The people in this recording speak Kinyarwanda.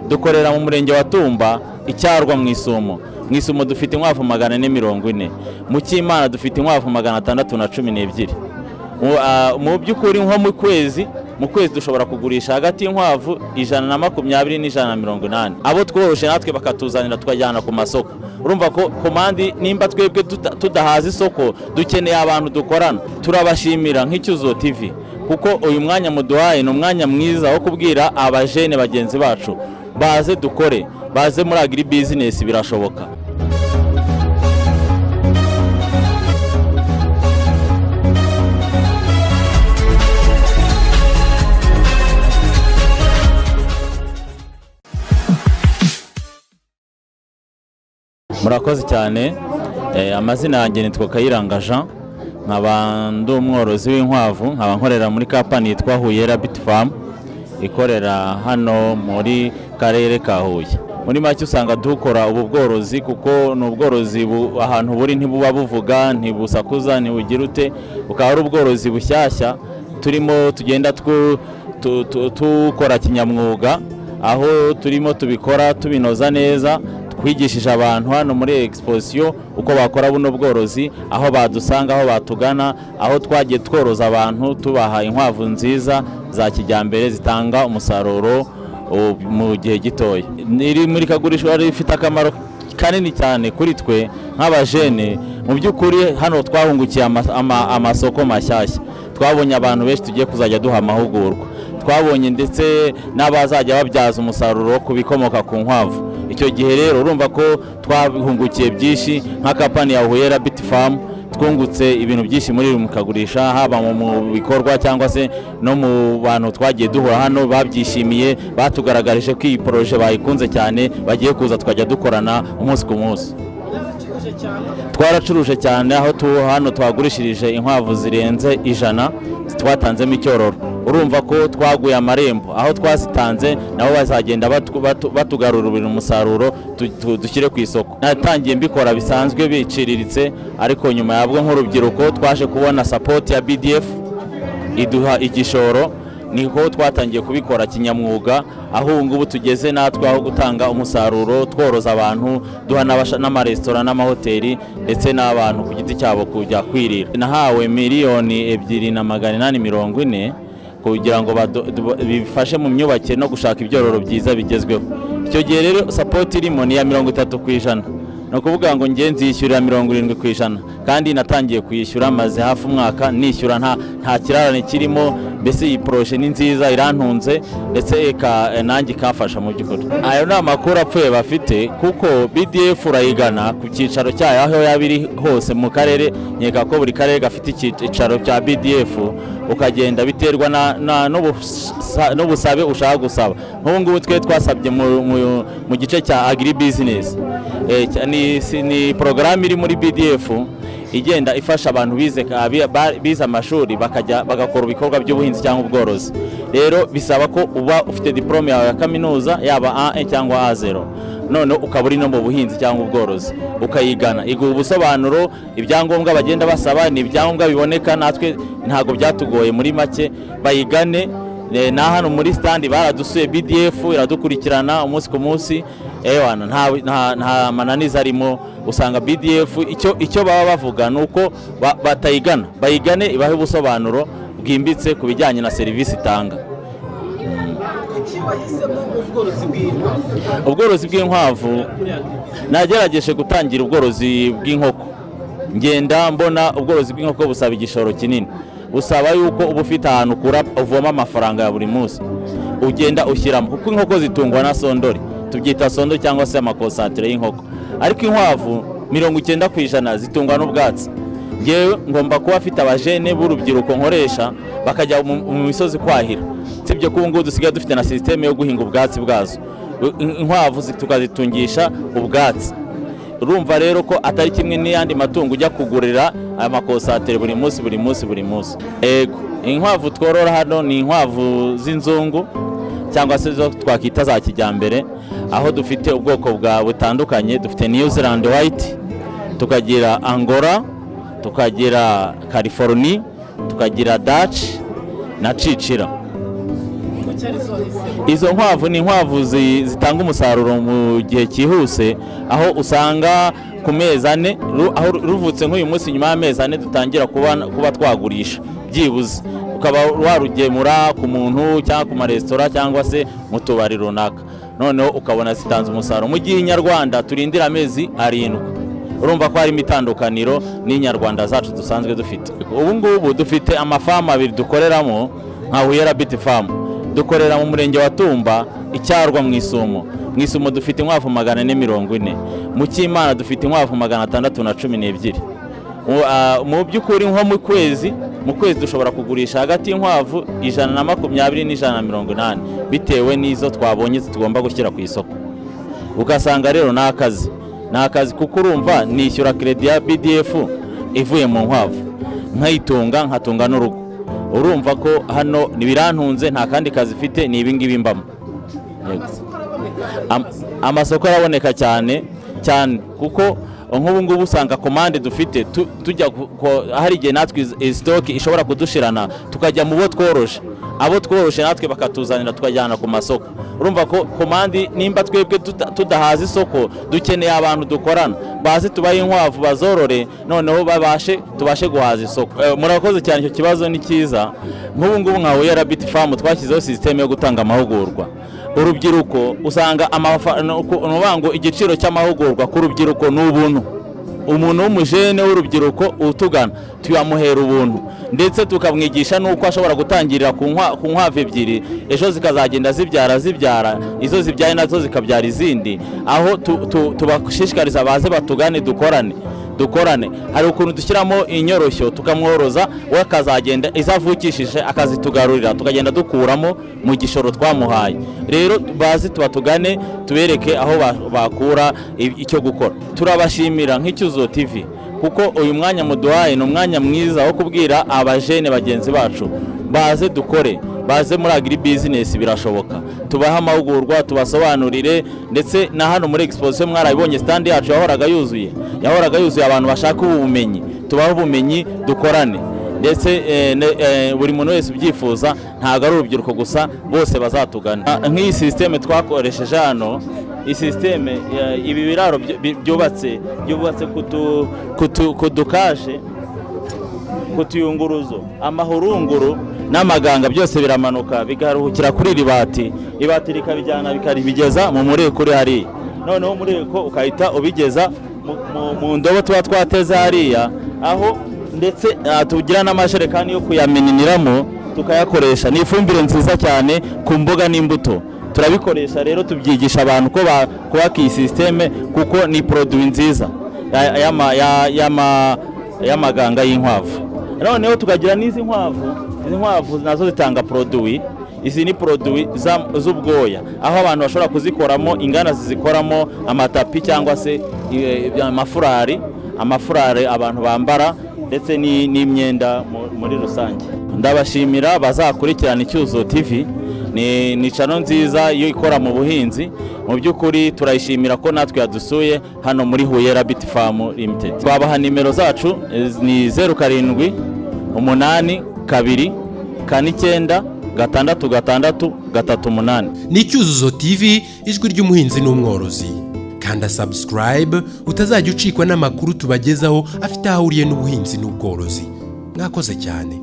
dukorera mu murenge wa Tumba icyarwa mu Isumo dufite inkwavu 440, mu Cyimana dufite inkwavu 612. Mu by'ukuri nko mu kwezi dushobora kugurisha hagati y'inkwavu 120 n'180. Abo tworoshe natwe bakatuzanira tukajyana ku masoko. Urumva ko komandi nimba twebwe tudahaza isoko dukeneye abantu dukorana. Turabashimira nk'ICYUZUZO TV kuko uyu mwanya muduhaye ni umwanya mwiza wo kubwira abajene bagenzi bacu baze dukore, baze muri agri business birashoboka. Murakoze cyane. Amazina yanjye nitwa Kayiranga Jean, nkaba ndi umworozi w'inkwavu, nkaba nkorera muri company yitwa Huye Farm ikorera hano muri karere ka Huye. Muri make usanga dukora ubu bworozi kuko ni ubworozi ahantu buri ntibuba buvuga, ntibusakuza, ntibugira ute, ukaba ari ubworozi bushyashya turimo tugenda tukora kinyamwuga, aho turimo tubikora tubinoza neza. Twigishije abantu hano muri exposition uko bakora buno bworozi, aho badusanga, aho batugana, aho twagiye tworoza abantu tubaha inkwavu nziza za kijyambere zitanga umusaruro mu gihe gitoya. Iri muri kagurishwa rifite akamaro kanini cyane kuri twe nk'abajene. Mu by'ukuri hano twahungukiye amasoko mashyashya, twabonye abantu benshi tugiye kuzajya duha amahugurwa, twabonye ndetse n'abazajya babyaza umusaruro ku bikomoka ku nkwavu. Icyo gihe rero urumva ko twahungukiye byinshi nka company ya Huye Farm, twungutse ibintu byinshi muri mu kagurisha, haba mu bikorwa cyangwa se no mu bantu twagiye duhura hano babyishimiye, batugaragarije ko iyi projet bayikunze cyane, bagiye kuza tukajya dukorana umunsi ku munsi. Twaracuruje cyane, aho hano twagurishirije inkwavu zirenze 100 twatanzemo icyororo. Urumva ko twaguye amarembo, aho twasitanze nabo bazagenda batugarurira umusaruro dushyire ku isoko. Natangiye mbikora bisanzwe biciriritse, ariko nyuma yabwo nk'urubyiruko twaje kubona support ya BDF iduha igishoro, niko twatangiye kubikora kinyamwuga, aho ngubu tugeze natwe aho gutanga umusaruro tworoza abantu, duha n'amaresitora n'amahoteli ndetse n'abantu ku giti cyabo kujya kwirira. Nahawe miliyoni 2,840 kugira ngo bifashe mu myubakire no gushaka ibyororo byiza bigezweho. Icyo gihe rero support irimo ni ya 30%, no kuvuga ngo ngenzi yishyurira 70%, kandi natangiye kuyishyura maze hafi umwaka nishyura nta kirarane kirimo. Mbese iyi projet ni nziza, irantunze ndetse nanjye kafasha mu by'ukuri. Ayo ni amakuru apfuye bafite kuko BDF urayigana ku cyicaro cyayo aho yabiri hose mu karere. Nyeka ko buri karere gafite icyicaro cya BDF, ukagenda biterwa n'ubusabe ushaka gusaba. Nk'ubu ngubu twe twasabye mu gice cya agri business, ni program iri muri BDF igenda ifasha abantu bize amashuri bagakora ibikorwa by'ubuhinzi cyangwa ubworozi. Rero bisaba ko uba ufite diplome yawe ya kaminuza, yaba A1 cyangwa A0, none ukaba uri no mu buhinzi cyangwa ubworozi, ukayigana iguha ubusobanuro. Ibyangombwa bagenda basaba ni ibyangombwa biboneka, natwe ntago byatugoye. Muri make bayigane. Na hano muri stand baradusuye, BDF iradukurikirana umunsi ku munsi. Nta mananiza arimo. Usanga BDF icyo baba bavuga nuko batayigana, bayigane ibahe ubusobanuro bwimbitse ku bijyanye na serivisi itanga. Ubworozi bw'inkwavu nagerageje gutangira ubworozi bw'inkoko. Ngenda mbona ubworozi bw'inkoko busaba igishoro kinini, usaba yuko uba ufite ahantu uvoma amafaranga ya buri munsi ugenda ushyiramo, kuko inkoko zitungwa na sondori, tubyita sondori cyangwa se amakonsantere y'inkoko. Ariko inkwavu 90% zitungwa n'ubwatsi. Ngewe ngomba kuba afite abajene b'urubyiruko nkoresha bakajya mu misozi kwahira. Sibyo ko ngo dusigaye dufite na systeme yo guhinga ubwatsi bwazo. Inkwavu tukazitungisha ubwatsi. Urumva rero ko atari kimwe n'iyandi matungo ujya kugurira amakonsantere buri munsi. Ego inkwavu tworora hano ni inkwavu z'inzungu cyangwa se zo twakita za kijyambere, aho dufite ubwoko butandukanye. Dufite New Zealand White, tukagira Angora, tukagira California, tukagira Dutch na Cicira. izo nkwavu ni inkwavu zitanga umusaruro mu gihe cyihuse, aho usanga ku mezi 4 aho ruvutse nk'uyu munsi nyuma y'amezi 4 dutangira kuba twagurisha byibuze, ukaba warugemura ku muntu cyangwa ku maresitora cyangwa se mu tubari runaka, noneho ukabona zitanze umusaruro. Mu gihe inyarwanda turindira amezi 7, urumva ko hari imitandukaniro n'inyarwanda zacu dusanzwe dufite. Ubu ngubu dufite amafamu 2 dukoreramo nka Huye Rabbit Farm, dukorera mu murenge wa Tumba icyarwa mu Isumo dufite inkwavu 440, mu Cyimana dufite inkwavu 612. Mu by'ukuri nko mu kwezi dushobora kugurisha hagati y'inkwavu 120 n'180 bitewe n'izo twabonye tugomba gushyira ku isoko. Ugasanga rero nakazi kuko urumva nishyura credit ya BDF ivuye mu nkwavu, nkatunga n'urugo. Urumva ko hano nibirantunze, nta kandi kazi ifite, ni ibingibi mbamo. Amasoko araboneka cyane kuko nk'ubu ngubu usanga komande dufite tujya hari igihe natwe stock ishobora kudushirana tukajya mu bo tworoshe natwe bakatuzanira tukajyana ku masoko. Urumva ko komande nimba twebwe tudahaza isoko, dukeneye abantu dukorana bazi tubaye inkwavu bazorore, noneho tubashe guhaza isoko. Murakoze cyane, icyo kibazo ni cyiza. Nk'ubu ngubu nka Huye Rabbit Farm twashyizeho system yo gutanga amahugurwa. Urubyiruko usanga nubango igiciro cy'amahugurwa ku rubyiruko n'ubuntu. Umuntu w'umujene w'urubyiruko utugana tuyamuhera ubuntu, ndetse tukamwigisha nuko ashobora gutangirira ku nkwavu 2, ejo zikazagenda zibyara, izo zibyaye nazo zikabyara izindi, aho tubashishikariza baze batugane dukorane. Hari ukuntu dushyiramo inyoroshyo tukamworoza, we akazagenda izavukishije akazitugarurira, tukagenda dukuramo mu gishoro twamuhaye. Rero bazi tubatugane tubereke aho bakura icyo gukora. Turabashimira nk'ICYUZUZO TV kuko uyu mwanya muduhaye ni umwanya mwiza wo kubwira abajene bagenzi bacu baze dukore, baze muri agri business birashoboka. Tubaha amahugurwa, tubasobanurire, ndetse na hano muri exposition mwarabibonye stand yacu yahoraga yuzuye abantu bashaka ubumenyi. Tubaha ubumenyi dukorane, ndetse buri muntu wese ubyifuza, ntago ari urubyiruko gusa, bose bazatugana. Nk'iyi system twakoresheje hano, iyi system ibi biraro byubatse kudukaje, kutuyunguruzo, amahurunguru n'amaganga byose biramanuka bigaruhukira kuri ibati rikabijyana bikaribigeza mu mureko uri hariya. Noneho umureko ukahita ubigeza mu ndobo tuba twateza hariya, aho ndetse tugira n'amajerekani yo kuyameniniramo tukayakoresha. Ni ifumbire nziza cyane ku mboga n'imbuto. Turabikoresha rero, tubyigisha abantu ko kubaka iyi systeme kuko ni produit nziza y'amaganga y'inkwavu. Noneho tukagira n'izi nkwavu nazo zitanga produit. Izi ni produit z'ubwoya, aho abantu bashobora kuzikoramo ingana zizikoramo amatapi cyangwa se amafurari abantu bambara, ndetse n'imyenda muri rusange. Ndabashimira bazakurikirana ICYUZUZO TV, ni channel nziza iyo ikora mu buhinzi. Mu by'ukuri turayishimira ko natwe yadusuye hano muri Huye Rabbit Farm Limited. Twabaha nimero zacu ni 07 8 2 4 9 6 8. Ni ICYUZUZO TV, ijwi ry'Umuhinzi n'umworozi. Kanda subscribe utazajya ucikwa n'amakuru tubagezaho afite ahuriye n'ubuhinzi n'ubworozi. Mwakoze cyane.